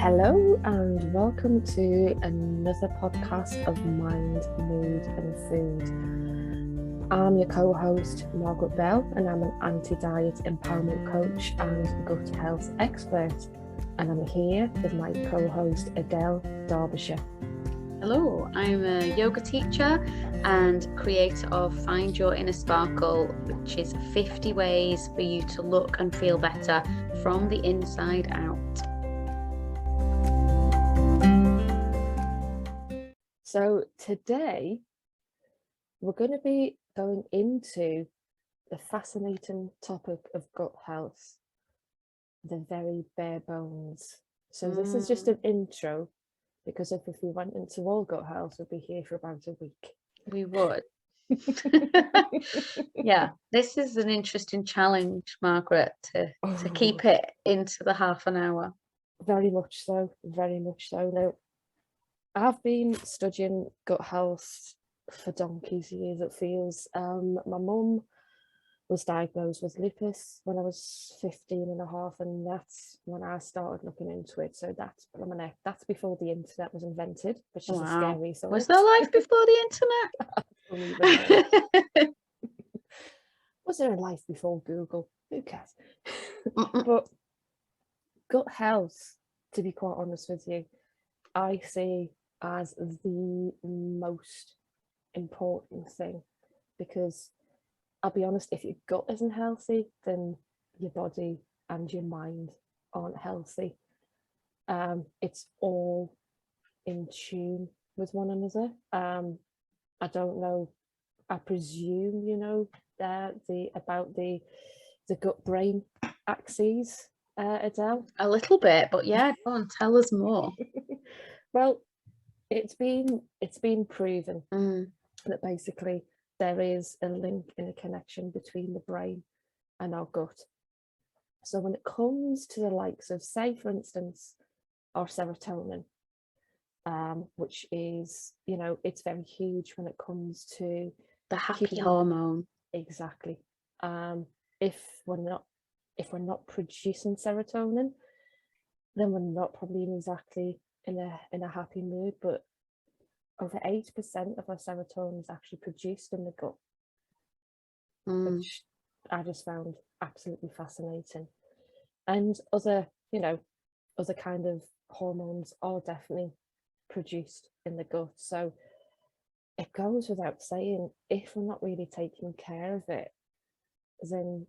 Hello and welcome to another podcast of Mind, Mood and Food. I'm your co-host Margaret Bell and I'm an anti-diet empowerment coach and gut health expert, and I'm here with my co-host Adele Derbyshire. Hello, I'm a yoga teacher and creator of Find Your Inner Sparkle, which is 50 ways for you to look and feel better from the inside out. So today we're going to be going into the fascinating topic of gut health, the very bare bones. So this is just an intro, because if we went into all gut health, we'd be here for about a week. We would. Yeah, this is an interesting challenge, Margaret, to keep it into the half an hour. Very much so, very much so. Now, I've been studying gut health for donkey's years, it feels. My mum was diagnosed with lupus when I was 15 and a half, and that's when I started looking into it. So that's before the internet was invented, which is a scary thought. Was there life before the internet? Was there a life before Google? Who cares? But gut health, to be quite honest with you, I see as the most important thing, because I'll be honest, if your gut isn't healthy, then your body and your mind aren't healthy. It's all in tune with one another. I don't know, I presume you know about the gut brain axes, Adele? A little bit, but yeah, go on, tell us more. Well, it's been proven that basically there is a link and a connection between the brain and our gut. So when it comes to the likes of, say, for instance, our serotonin, which is, it's very huge when it comes to the happy hormone. Exactly. If we're not producing serotonin, then we're not probably exactly in a happy mood. But over 8% of our serotonin is actually produced in the gut, which I just found absolutely fascinating. And other kind of hormones are definitely produced in the gut. So it goes without saying, if we're not really taking care of it, then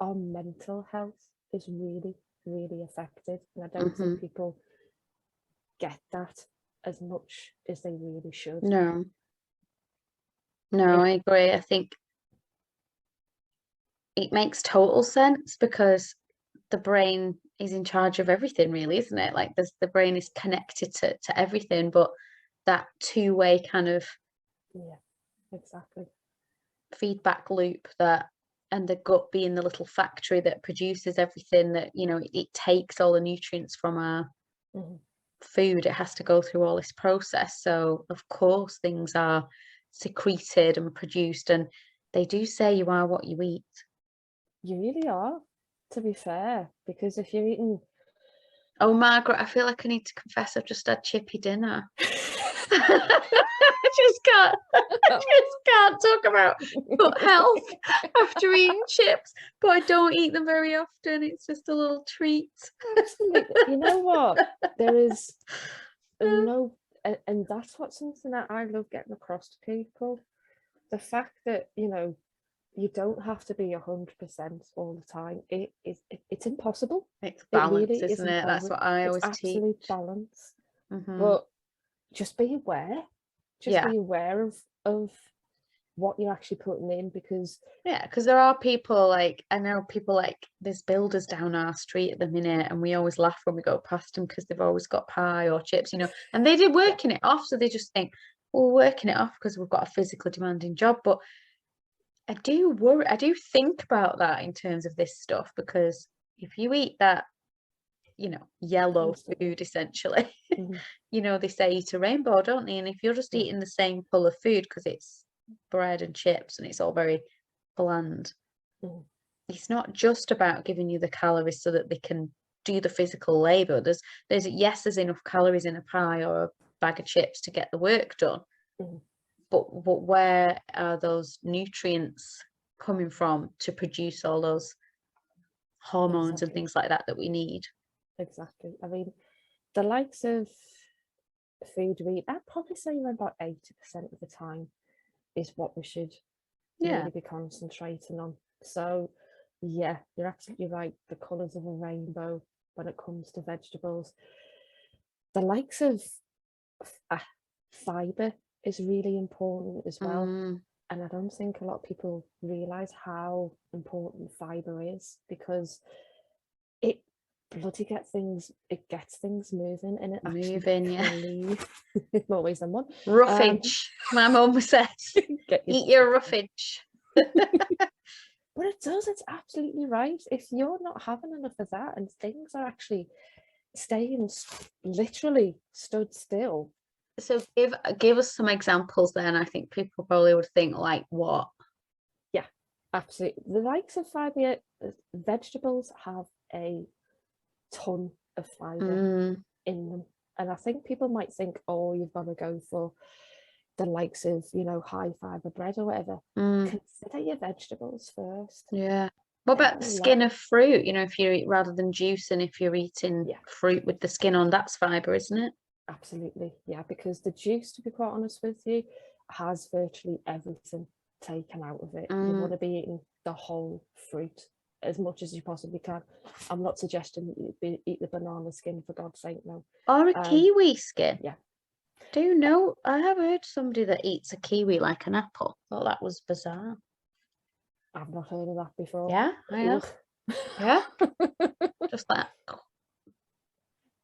our mental health is really, really affected. And I don't think people get that as much as they really should. No, I agree. I think it makes total sense, because the brain is in charge of everything, really, isn't it? Like the brain is connected to everything, but that two-way kind of exactly feedback loop, that, and the gut being the little factory that produces everything, that it takes all the nutrients from our food. It has to go through all this process, so of course things are secreted and produced, and they do say you are what you eat. You really are, to be fair, because if you're eating... Oh, Margaret, I feel like I need to confess I've just had chippy dinner. I just can't talk about gut health after eating chips, but I don't eat them very often. It's just a little treat. Absolutely. You know what? There is no, and that's what something that I love getting across to people. The fact that, you don't have to be 100% all the time. It's impossible. It's balance, it really isn't it? That's what I always teach. Absolute balance. But just be aware. Be aware of what you're actually putting in, because there are people, like, I know people, like, there's builders down our street at the minute, and we always laugh when we go past them because they've always got pie or chips, and they do working it off, so they just think, well, we're working it off because we've got a physically demanding job. But I do think about that in terms of this stuff, because if you eat that, yellow food, essentially, they say eat a rainbow, don't they? And if you're just eating the same colour food because it's bread and chips and it's all very bland, it's not just about giving you the calories so that they can do the physical labor. There's enough calories in a pie or a bag of chips to get the work done, but where are those nutrients coming from to produce all those hormones and things like that we need? Exactly. I mean, the likes of food we eat, I'd probably say around about 80% of the time is what we should really be concentrating on. So yeah, you're absolutely right. The colours of a rainbow when it comes to vegetables. The likes of fibre is really important as well. And I don't think a lot of people realise how important fibre is, because it bloody gets things moving, and it actually more ways than one. Roughage. My mum said, eat your roughage. But it does, it's absolutely right. If you're not having enough of that and things are actually staying literally stood still. So give us some examples then. I think people probably would think, like, what? Yeah, absolutely. The likes of fibre, vegetables have a ton of fibre in them. And I think people might think, oh, you've got to go for the likes of, high fibre bread or whatever. Consider your vegetables first. Yeah. What about the skin of fruit? If you eat rather than juice, and if you're eating fruit with the skin on, that's fibre, isn't it? Absolutely, yeah, because the juice, to be quite honest with you, has virtually everything taken out of it. You want to be eating the whole fruit as much as you possibly can. I'm not suggesting that you eat the banana skin, for God's sake, no. Or a kiwi skin. Yeah. Do you know, I have heard somebody that eats a kiwi like an apple. Thought that was bizarre. I've not heard of that before. Yeah, I have. Yeah. Just that.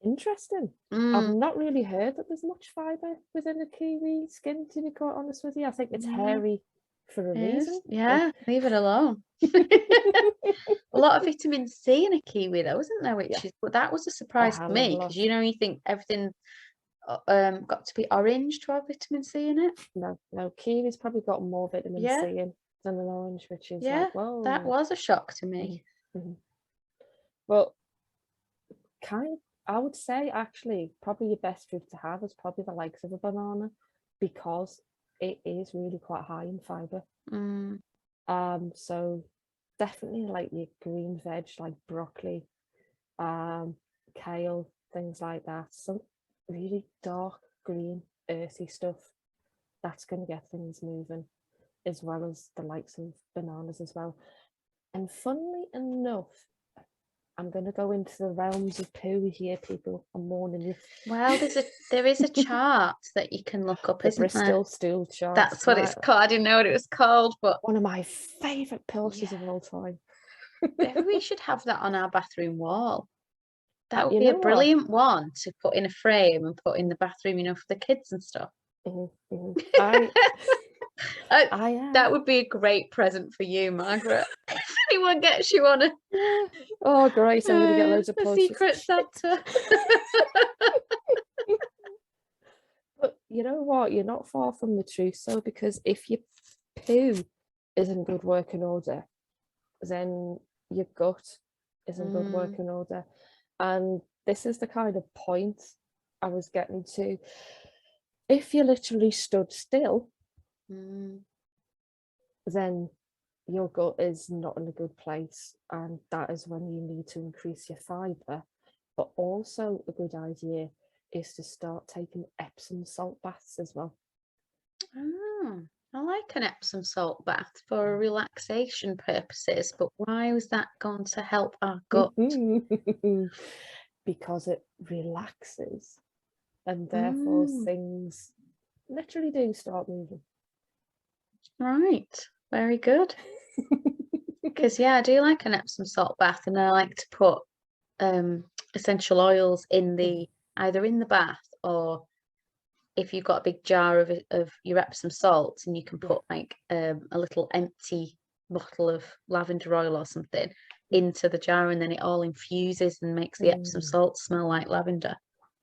Interesting. I've not really heard that there's much fibre within a kiwi skin, to be quite honest with you. I think it's hairy for a reason. Yeah, leave it alone. A lot of vitamin C in a kiwi though, isn't there? But that was a surprise to me, because you think everything got to be orange to have vitamin C in it. No, kiwi's probably got more vitamin C in than an orange, which is like, whoa. That was a shock to me. But I would say actually probably your best fruit to have is probably the likes of a banana, because it is really quite high in fibre. So definitely like your green veg, like broccoli, kale, things like that. Some really dark green, earthy stuff. That's going to get things moving, as well as the likes of bananas as well. And funnily enough, I'm going to go into the realms of poo here, people. I'm warning you. Well, there is a chart that you can look up, isn't there? Bristol stool chart. That's what it's called. I didn't know what it was called, but one of my favourite pills of all time. Maybe we should have that on our bathroom wall. That would be a brilliant one to put in a frame and put in the bathroom, for the kids and stuff. That would be a great present for you, Margaret. If anyone gets you on oh great, I'm gonna get loads of Secret Santa. But you know what, you're not far from the truth, so because if your poo is in good working order, then your gut is in good working order. And this is the kind of point I was getting to. If you literally stood still, then your gut is not in a good place, and that is when you need to increase your fibre. But also a good idea is to start taking Epsom salt baths as well. I like an Epsom salt bath for relaxation purposes, but why was that going to help our gut? Because it relaxes, and therefore things literally do start moving. Right, very good. Because I do like an Epsom salt bath, and I like to put essential oils in either in the bath, or if you've got a big jar of your Epsom salts, and you can put like a little empty bottle of lavender oil or something into the jar, and then it all infuses and makes the Epsom salts smell like lavender.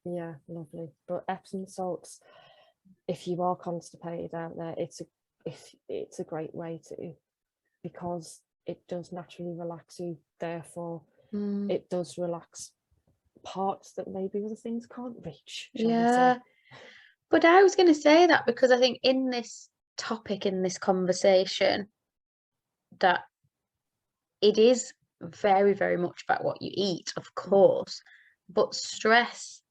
Yeah, lovely. But Epsom salts, if you are constipated out there, it's a great way to, because it does naturally relax you, therefore it does relax parts that maybe other things can't reach, shall we Yeah. say. But I was going to say that because I think in this topic, in this conversation, that it is very, very much about what you eat, of course, but stress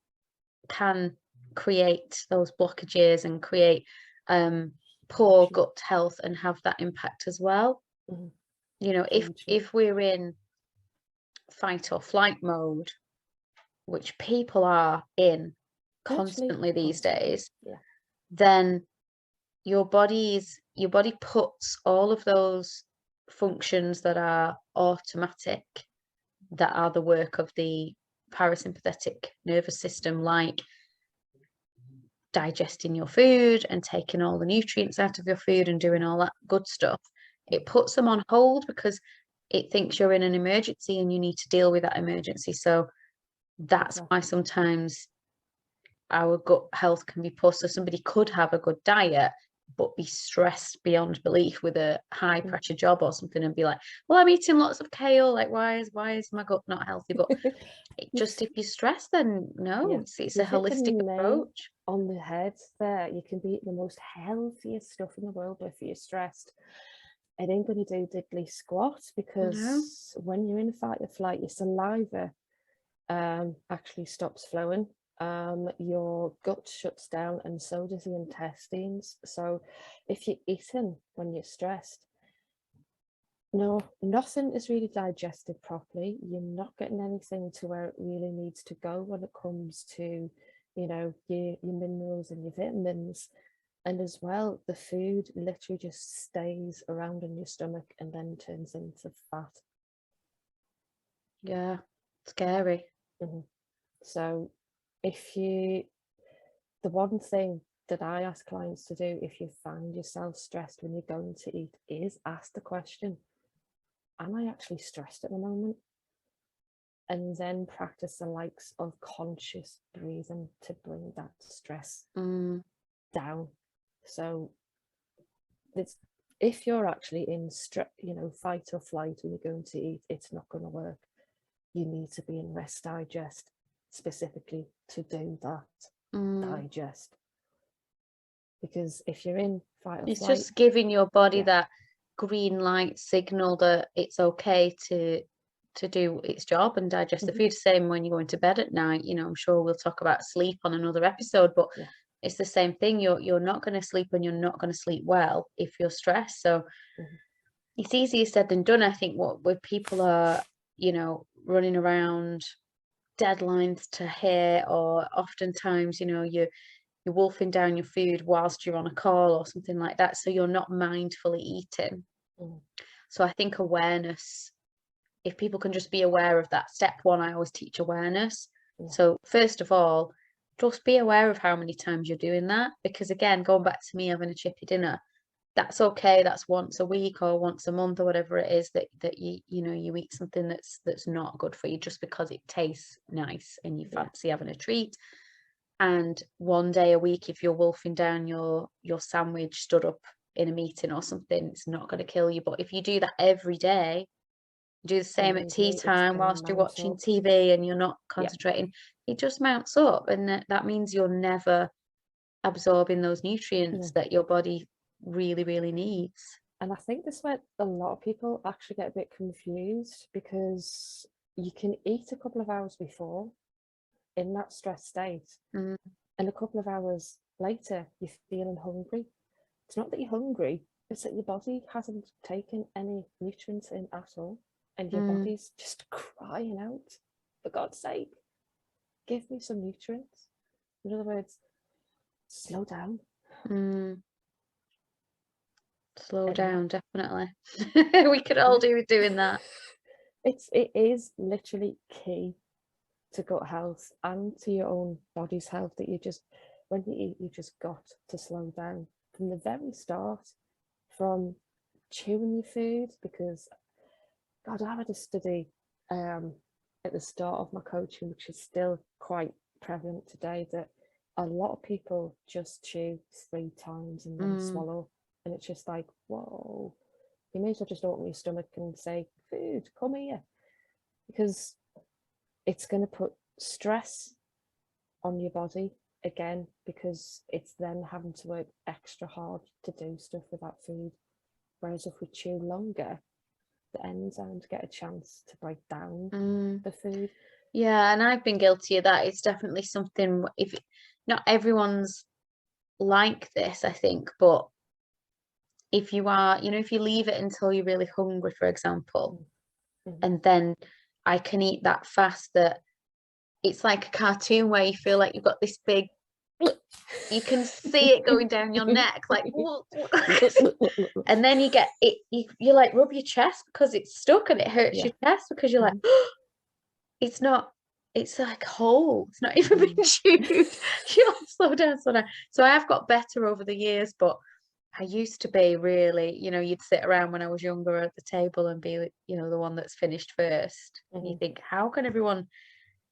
can create those blockages and create poor gut health and have that impact as well. Mhm. You know, Hugely. if we're in fight or flight mode, which people are in constantly these days, Yeah. then your body puts all of those functions that are automatic, that are the work of the parasympathetic nervous system, like digesting your food and taking all the nutrients out of your food and doing all that good stuff. It puts them on hold because it thinks you're in an emergency and you need to deal with that emergency. So that's why sometimes our gut health can be poor. So somebody could have a good diet but be stressed beyond belief with a high pressure job or something and be like, well, I'm eating lots of kale, like why is my gut not healthy? But just if you're stressed, then no, it's a holistic approach. On the head there, you can be the most healthiest stuff in the world, but if you're stressed, it ain't going to do diddly squat, because when you're in fight or flight, your saliva actually stops flowing. Your gut shuts down, and so does the intestines. So if you're eating when you're stressed, nothing is really digested properly. You're not getting anything to where it really needs to go when it comes to, your minerals and your vitamins. And as well, the food literally just stays around in your stomach and then turns into fat. Yeah, scary. Mm-hmm. So the one thing that I ask clients to do if you find yourself stressed when you're going to eat is ask the question, am I actually stressed at the moment? And then practice the likes of conscious breathing to bring that stress down. So if you're actually in fight or flight when you're going to eat, it's not going to work. You need to be in rest digest specifically to do that digest. Because if you're in fight or it's flight, just giving your body that green light signal that it's okay to do its job and digest the food. Same when you're going to bed at night. I'm sure we'll talk about sleep on another episode, but it's the same thing. You're not going to sleep, and you're not going to sleep well if you're stressed. So it's easier said than done. I think where people are, running around deadlines to hit, or oftentimes, you're wolfing down your food whilst you're on a call or something like that, so you're not mindfully eating. So I think awareness, if people can just be aware of that, step one, I always teach awareness. So first of all, just be aware of how many times you're doing that, because again, going back to me having a chippy dinner, that's okay. That's once a week or once a month or whatever it is that you eat something that's not good for you just because it tastes nice and you fancy having a treat. And one day a week, if you're wolfing down your sandwich stood up in a meeting or something, it's not going to kill you. But if you do that every day, do the same at tea time whilst you're watching TV and you're not concentrating, it just mounts up, and that means you're never absorbing those nutrients that your body really, really needs. And I think this is where a lot of people actually get a bit confused, because you can eat a couple of hours before in that stress state, and a couple of hours later you're feeling hungry. It's not that you're hungry, it's that your body hasn't taken any nutrients in at all, and your body's just crying out, for God's sake, give me some nutrients. In other words, slow down. Slow down, definitely. We could all do with doing that. It is literally key to gut health and to your own body's health, that when you eat, you just got to slow down from the very start, from chewing your food. Because God, I read a study at the start of my coaching, which is still quite prevalent today, that a lot of people just chew 3 times and then swallow, and it's just like, whoa, you may as well just open your stomach and say, food, come here, because it's going to put stress on your body again, because it's then having to work extra hard to do stuff with that food. Whereas if we chew longer, the enzymes get a chance to break down the food. Yeah, and I've been guilty of that. It's definitely something, if not everyone's like this, I think, but if you are, if you leave it until you're really hungry, for example, and then I can eat that fast that it's like a cartoon where you feel like you've got this big, you can see it going down your neck, like, and then you get it, you like rub your chest because it's stuck and it hurts your chest because you're like, it's not, it's like whole, it's not even been chewed. You're like, slow down, slow down. So I have got better over the years, but I used to be really, you'd sit around when I was younger at the table and be, the one that's finished first. And you think, how can everyone,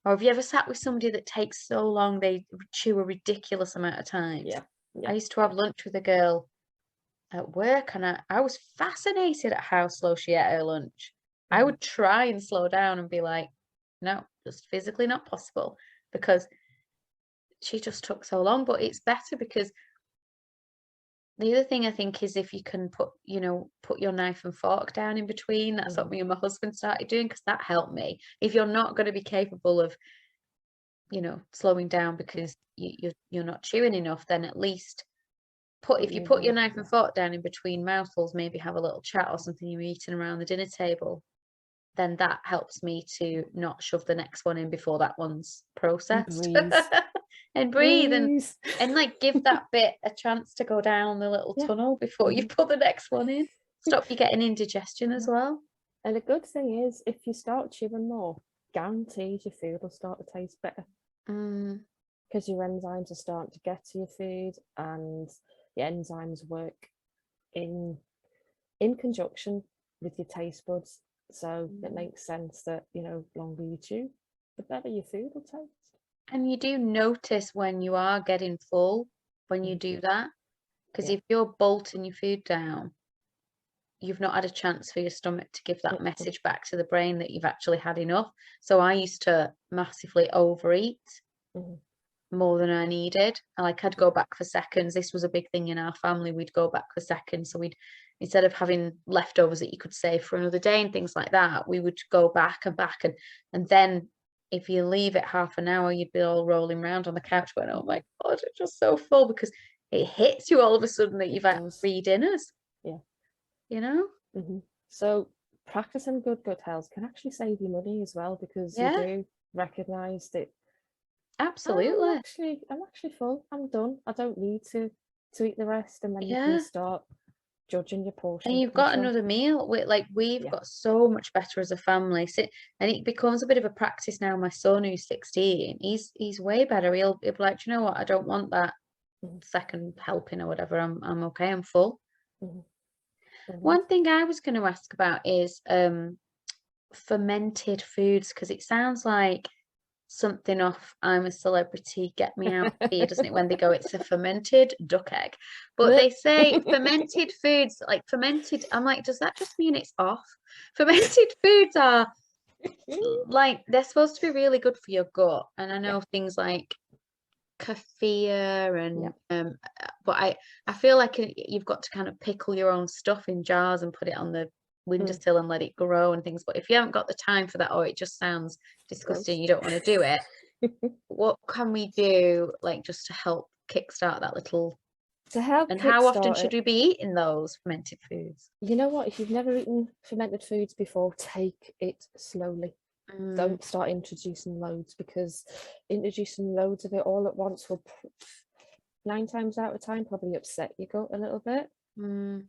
or have you ever sat with somebody that takes so long, they chew a ridiculous amount of time? Yeah. I used to have lunch with a girl at work, and I was fascinated at how slow she ate her lunch. I would try and slow down and be like, no, just physically not possible, because she just took so long. But it's better because the other thing I think is if you can put your knife and fork down in between. That's what me and my husband started doing, because that helped me. If you're not going to be capable of, slowing down because you're not chewing enough, then at least if you put your knife and fork down in between mouthfuls, maybe have a little chat or something you're eating around the dinner table, then that helps me to not shove the next one in before that one's processed. And breathe and like give that bit a chance to go down the little tunnel before you put the next one in. Stop you getting indigestion as well. And a good thing is, if you start chewing more, guaranteed your food will start to taste better, because your enzymes are starting to get to your food, and the enzymes work in conjunction with your taste buds. So it makes sense that, longer you chew, the better your food will taste. And you do notice when you are getting full when you do that, because if you're bolting your food down, you've not had a chance for your stomach to give that message back to the brain that you've actually had enough. So I used to massively overeat more than I needed. I'd go back for seconds. This was a big thing in our family. We'd go back for seconds. So instead of having leftovers that you could save for another day and things like that, we would go back and back. And then if you leave it half an hour, you'd be all rolling around on the couch going, oh my God, it's just so full, because it hits you all of a sudden that you've had 3 dinners. Yeah. So practicing good gut health can actually save you money as well, because you do recognize that absolutely, I'm actually full, I'm done, I don't need to eat the rest, and then you can start judging your portion. And you've got another meal. We've got so much better as a family. And it becomes a bit of a practice now. My son, who's 16, he's way better. He'll be like, do you know what? I don't want that second helping or whatever. I'm okay. I'm full. One thing I was going to ask about is fermented foods, because it sounds like something off I'm a Celebrity, Get Me Out here, doesn't it, when they go, it's a fermented duck egg, but they say fermented foods, like fermented, I'm like, does that just mean it's off? Fermented foods are like, they're supposed to be really good for your gut, and I know things like kefir and but I feel like you've got to kind of pickle your own stuff in jars and put it on the windowsill and let it grow and things, but if you haven't got the time for that, or it just sounds disgusting, you don't want to do it, what can we do, like, just to help kickstart that little, and how often should we be eating those fermented foods? You know what, if you've never eaten fermented foods before, take it slowly. Don't start introducing loads, because introducing loads of it all at once will 9 times out of time probably upset your gut a little bit.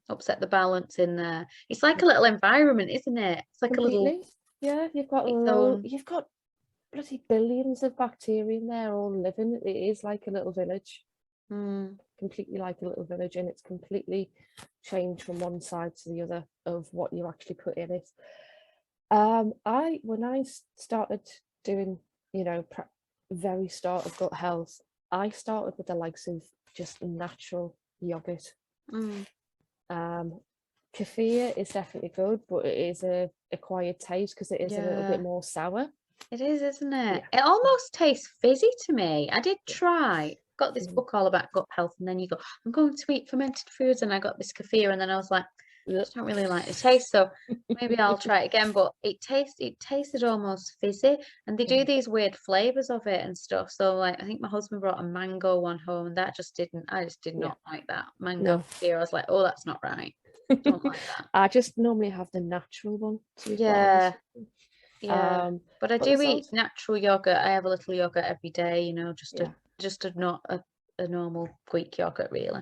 Upset the balance in there. It's like a little environment, isn't it? It's like a little, you've got bloody billions of bacteria in there all living. It is like a little village, completely like a little village, and it's completely changed from one side to the other of what you actually put in it. When I started doing, very start of gut health, I started with the likes of just natural yogurt. Kefir is definitely good, but it is a acquired taste because it is a little bit more sour. It is, isn't it? Yeah. It almost tastes fizzy to me. I did Yeah. try. Got this book all about gut health, and then you go, I'm going to eat fermented foods, and I got this kefir, and then I was like, I Ugh. just don't really like the taste, so maybe I'll try it again. But it tasted almost fizzy, and they do Mhm. these weird flavors of it and stuff. So like, I think my husband brought a mango one home, and that just didn't. I just did Yeah. not like that mango No. kefir. I was like, oh, that's not right. Don't like that. I just normally have the natural one, to be quite Yeah. honest. Yeah, but I But do there's eat also, natural yogurt. I have a little yogurt every day, yeah, just a not a normal Greek yogurt, really.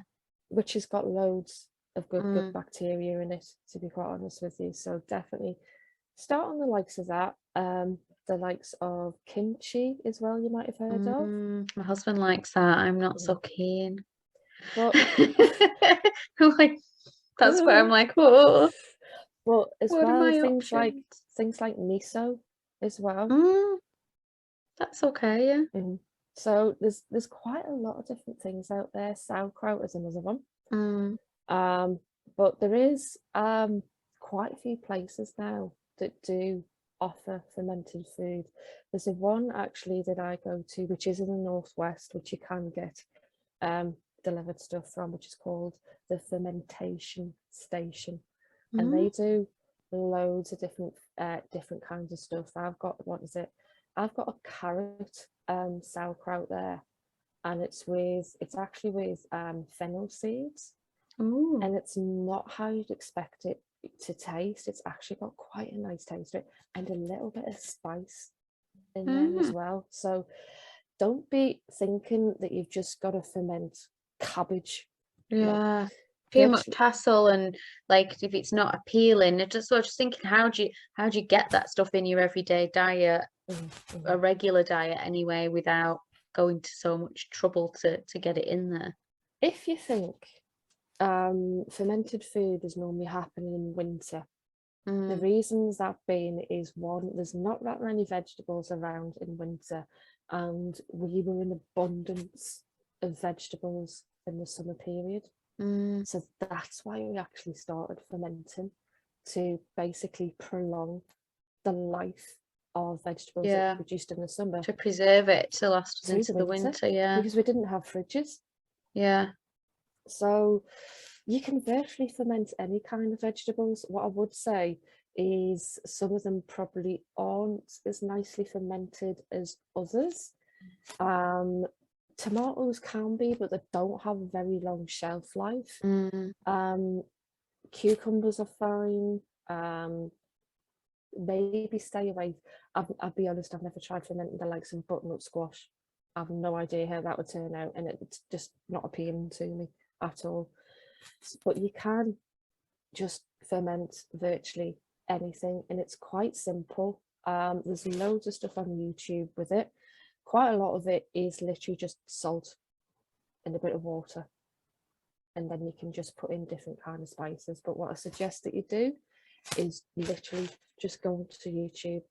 which has got loads of good gut Mm, bacteria in it, to be quite honest with you. So definitely start on the likes of that. The likes of kimchi as well, you might have heard of. my husband likes that. I'm not so Mhm. keen. But I'm like, that's where I'm like, oh, but as what are well, my things options? like miso as well. Mm, that's okay, yeah. Mhm. So there's quite a lot of different things out there. Sauerkraut is another one. Mm, Um, but there is quite a few places now that do offer fermented food. There's a one actually that I go to, which is in the northwest, which you can get delivered stuff from, which is called the Fermentation Station, and mm, they do loads of different kinds of stuff. I've got what is it? I've got a carrot sauerkraut there, and it's actually with fennel seeds, ooh, and it's not how you'd expect it to taste. It's actually got quite a nice taste to it, and a little bit of spice in there as mm. well. So don't be thinking that you've just got to ferment cabbage. No, Yeah. Too much virtually. hassle and like if it's not appealing, it just I was just thinking how do you get that stuff in your everyday diet, Mhm, a mhm. regular diet anyway, without going to so much trouble to get it in there? If you think fermented food is normally happening in winter, the Mm, reasons that being is one, there's not that many vegetables around in winter, and we were in abundance of vegetables in the summer period. mm, So that's why we actually started fermenting, to basically prolong the life of vegetables that are yeah, produced in the summer to preserve it to last us through into the the winter, winter. Yeah, because we didn't have fridges. yeah. So you can virtually ferment any kind of vegetables. What I would say is some of them probably aren't as nicely fermented as others. Um, Tomatoes can be, but they don't have a very long shelf life. Mm, Um, Cucumbers are fine. Maybe stay away. I'll be honest, I've never tried fermenting the likes of butternut squash. I've no idea how that would turn out, and it's just not appealing to me at all. But you can just ferment virtually anything, and it's quite simple. There's loads of stuff on YouTube with it. Quite a lot of it is literally just salt and a bit of water, and then you can just put in different kind of spices. But what I suggest that you do is literally just go onto YouTube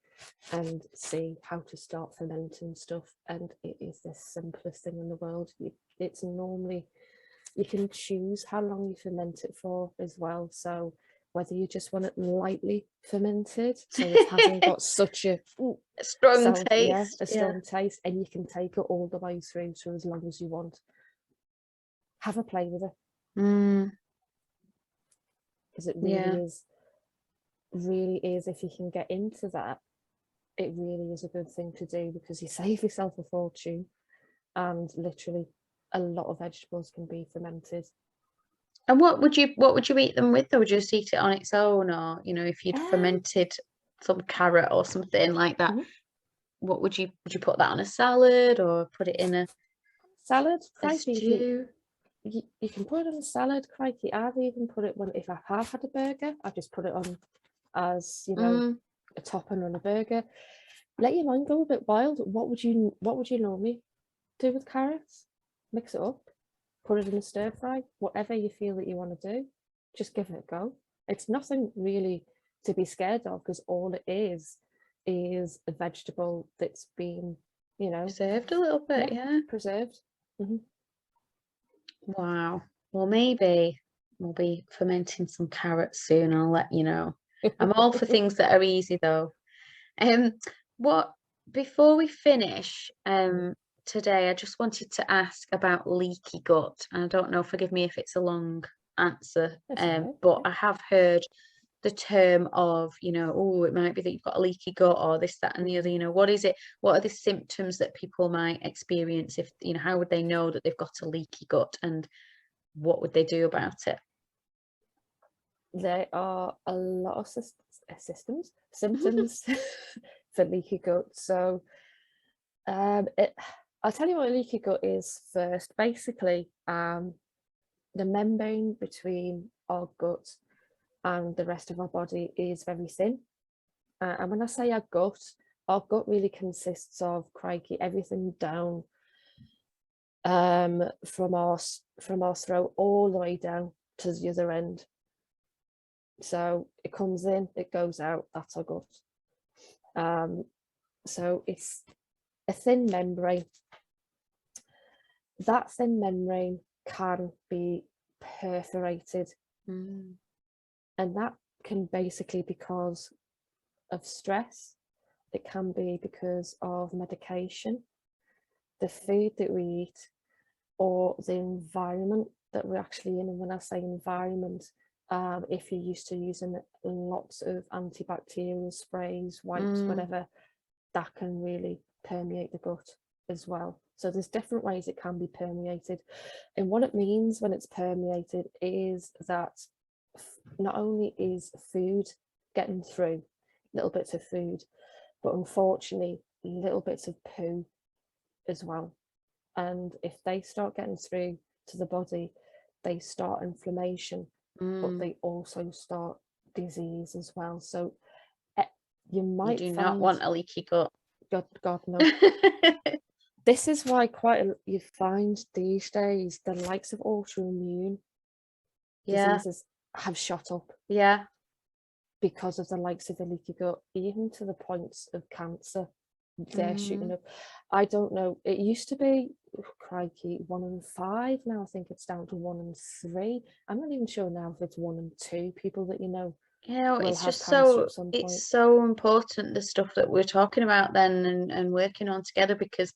and see how to start fermenting stuff, and it is the simplest thing in the world. It's normally, you can choose how long you ferment it for as well, so whether you just want it lightly fermented so it hasn't got such a strong sour, yeah, taste. a Yeah. strong taste, and you can take it all the way through to as long as you want. Have a play with it, Mm, because it yeah. really is, if you can get into that, it really is a good thing to do, because you save yourself a fortune, and literally a lot of vegetables can be fermented. And what would you eat them with? Or would you just eat it on its own, or if you'd Um, fermented some carrot or something like that? mhm. What would you put that on a salad or put it in Salad, a crikey, stew? you can put it on a salad, crikey. I've even put it, when if I have had a burger, I just put it on as, Mm, a topping on a burger. Let your mind go a bit wild. What would you normally do with carrots? Mix it up, put it in a stir fry, whatever you feel that you want to do, just give it a go. It's nothing really to be scared of, because all it is a vegetable that's been, preserved a little bit, yeah, yeah. preserved. Hmm. Wow. Well, maybe we'll be fermenting some carrots soon. I'll let you know. I'm all for things that are easy though. Um, what before we finish today, I just wanted to ask about leaky gut. I don't know, forgive me if it's a long answer, That's all right. but I have heard the term of, oh, it might be that you've got a leaky gut or this, that, and the other. What is it? What are the symptoms that people might experience? If, how would they know that they've got a leaky gut, and what would they do about it? There are a lot of symptoms for leaky gut. So I'll tell you what a leaky gut is first. Basically, the membrane between our gut and the rest of our body is very thin. And when I say our gut really consists of, crikey, everything down from our throat all the way down to the other end. So it comes in, it goes out, that's our gut. So it's a thin membrane. That thin membrane can be perforated, and that can basically because of stress. It can be because of medication, the food that we eat, or the environment that we're actually in. And when I say environment, if you're used to using lots of antibacterial sprays, wipes, whatever, that can really permeate the gut as well. So there's different ways it can be permeated. And what it means when it's permeated is that not only is food getting through, little bits of food, but unfortunately little bits of poo as well. And if they start getting through to the body, they start inflammation, but they also start disease as well. So you might do not want a leaky gut. God no. This is why you find these days the likes of autoimmune diseases have shot up. Yeah. Because of the likes of the leaky gut, even to the points of cancer. They're shooting up. I don't know. It used to be, crikey, 1 in 5. Now I think it's down to 1 in 3. I'm not even sure now if it's 1 in 2 people that it's just it's so important, the stuff that we're talking about then and working on together, because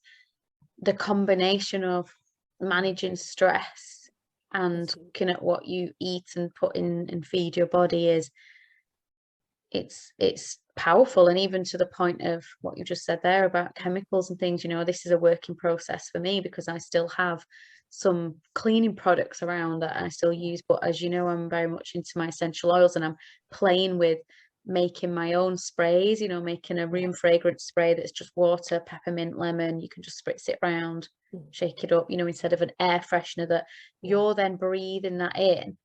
the combination of managing stress and looking at what you eat and put in and feed your body it's powerful. And even to the point of what you just said there about chemicals and things, this is a working process for me, because I still have some cleaning products around that I still use, but as you know, I'm very much into my essential oils, and I'm playing with making my own sprays, making a room fragrance spray that's just water, peppermint, lemon. You can just spritz it around, shake it up, instead of an air freshener that you're then breathing that in.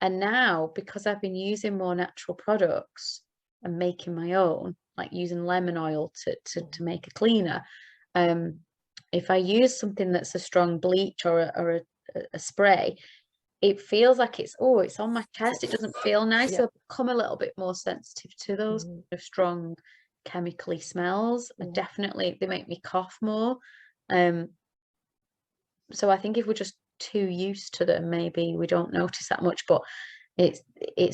And now, because I've been using more natural products and making my own, like using lemon oil to make a cleaner, if I use something that's a strong bleach or a spray, it feels like it's on my chest. It doesn't feel nice. So I've become a little bit more sensitive to those strong chemically smells. Definitely, they make me cough more. So I think if we're just too used to them, maybe we don't notice that much, but it's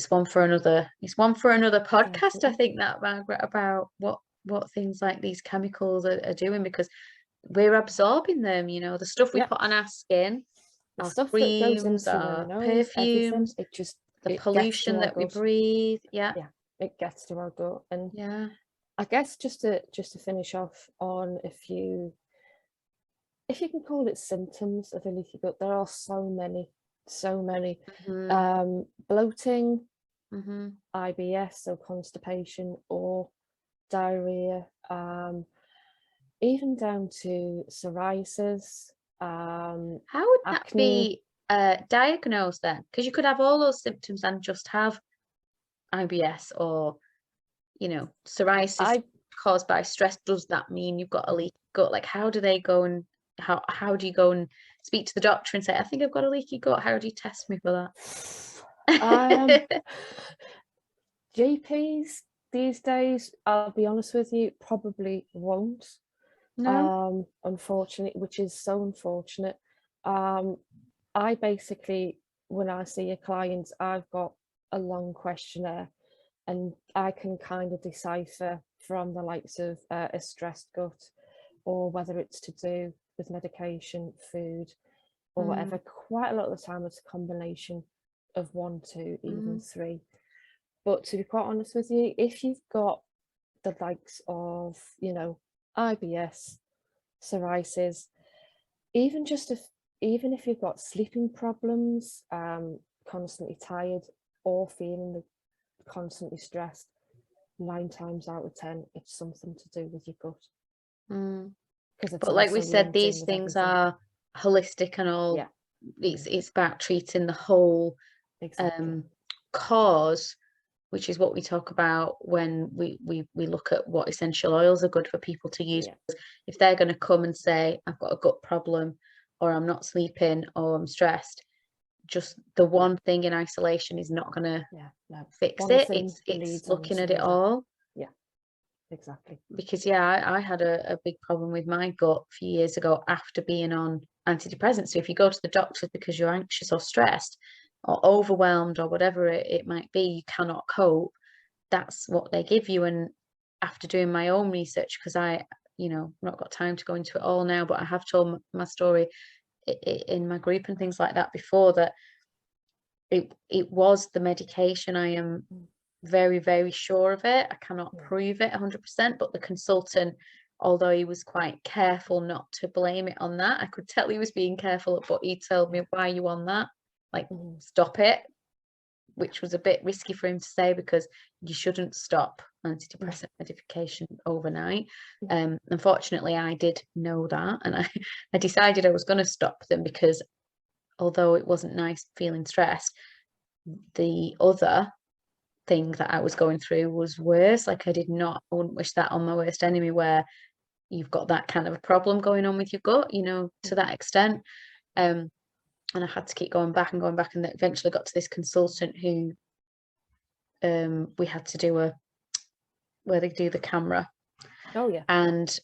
one for another podcast. I think that, Margaret, about what things like these chemicals are doing, because we're absorbing them, the stuff we put on our skin, the our stuff creams, that goes into our nose, perfumes, the pollution that we breathe. It gets to our gut. And I guess just to finish off on a few, if you can call it, symptoms of a leaky gut, there are so many. Bloating, IBS, so constipation, or diarrhea, even down to psoriasis. How would that be diagnosed then? Because you could have all those symptoms and just have IBS or psoriasis caused by stress. Does that mean you've got a leaky gut? Like, how do they go, and how do you go and speak to the doctor and say, I think I've got a leaky gut? How do you test me for that? GPs these days, I'll be honest with you, probably won't. No. Unfortunately, which is so unfortunate. I basically, when I see a client, I've got a long questionnaire, and I can kind of decipher from the likes of a stressed gut, or whether it's to do with medication, food, or whatever. Quite a lot of the time it's a combination of 1, 2, even 3. But to be quite honest with you, if you've got the likes of, you know, IBS, psoriasis, even if you've got sleeping problems, constantly tired, or feeling constantly stressed, 9 times out of 10 it's something to do with your gut. Because But like we said, these things are holistic and all. It's about treating the whole cause, which is what we talk about when we look at what essential oils are good for people to use. If they're going to come and say, I've got a gut problem, or I'm not sleeping, or I'm stressed, just the one thing in isolation is not going to fix it. It's looking at it all. Exactly. Because I had a big problem with my gut a few years ago after being on antidepressants. So if you go to the doctor because you're anxious or stressed or overwhelmed or whatever it might be, you cannot cope, that's what they give you. And after doing my own research, because I, you know, not got time to go into it all now, but I have told my story in my group and things like that before, that it was the medication. I am very, very sure of it. I cannot prove it 100%, but the consultant, although he was quite careful not to blame it on that, I could tell he was being careful, but he told me, why are you on that? Like, stop it, which was a bit risky for him to say, because you shouldn't stop antidepressant medication overnight. Unfortunately, I did know that, and I decided I was going to stop them, because although it wasn't nice feeling stressed, the other thing that I was going through was worse. Like, I wouldn't wish that on my worst enemy, where you've got that kind of a problem going on with your gut, you know, to that extent. And I had to keep going back, and then eventually got to this consultant who we had to do where they do the camera. And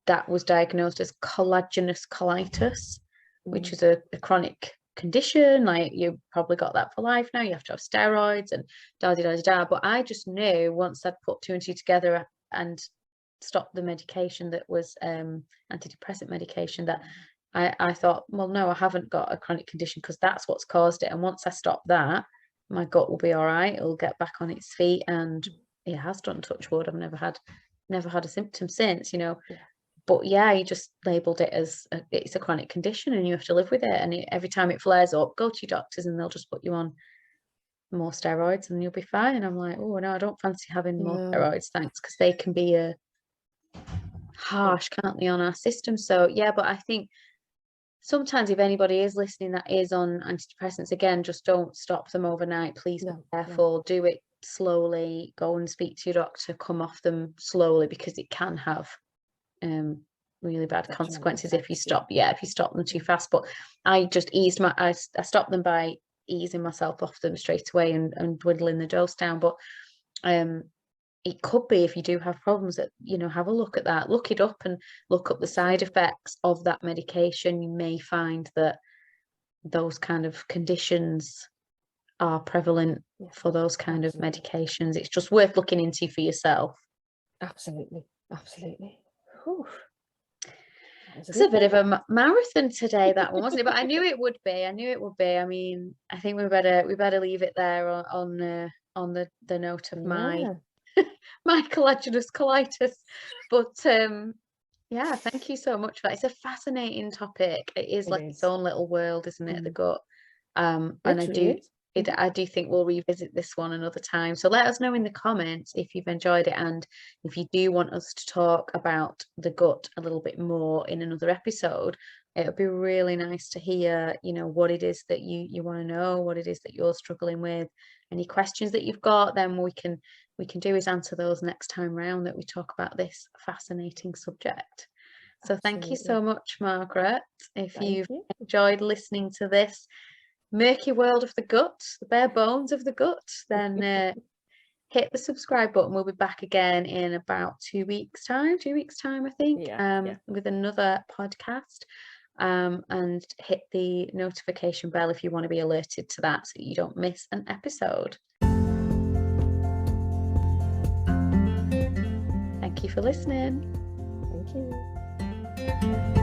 that was diagnosed as collagenous colitis, which is a chronic condition. Like, you probably got that for life now. You have to have steroids and but I just knew, once I'd put 2 and 2 together and stopped the medication that was antidepressant medication, that I thought, well, no, I haven't got a chronic condition, because that's what's caused it. And once I stop that, my gut will be all right. It'll get back on its feet, and it has done, touch wood. I've never had a symptom since, you know. But he just labelled it as it's a chronic condition and you have to live with it. And every time it flares up, go to your doctors and they'll just put you on more steroids and you'll be fine. And I'm like, oh no, I don't fancy having more steroids, thanks, because they can be harsh, can't they, on our system. So but I think sometimes if anybody is listening that is on antidepressants, again, just don't stop them overnight. Please be careful. Do it slowly. Go and speak to your doctor. Come off them slowly, because it can have really bad consequences if you stop them too fast. But I just I stopped them by easing myself off them straight away and dwindling the dose down. But it could be, if you do have problems, that, you know, have a look at that, look it up, and look up the side effects of that medication. You may find that those kind of conditions are prevalent for those kind of medications. It's just worth looking into for yourself. Absolutely. Whew. It's a bit of a marathon today, that one, wasn't it? But I knew it would be. I mean, I think we better leave it there on the note of my collagenous colitis. But thank you so much for that. It's a fascinating topic. It is its own little world, isn't it? The gut. And I do think we'll revisit this one another time. So let us know in the comments if you've enjoyed it, and if you do want us to talk about the gut a little bit more in another episode. It would be really nice to hear, you know, what it is that you want to know, what it is that you're struggling with, any questions that you've got. Then we can do is answer those next time round that we talk about this fascinating subject. So thank you so much, Margaret. If you've enjoyed listening to this murky world of the gut, the bare bones of the gut, then hit the subscribe button. We'll be back again in about 2 weeks time, I think, with another podcast. And hit the notification bell if you want to be alerted to that, so you don't miss an episode. Thank you for listening. Thank you.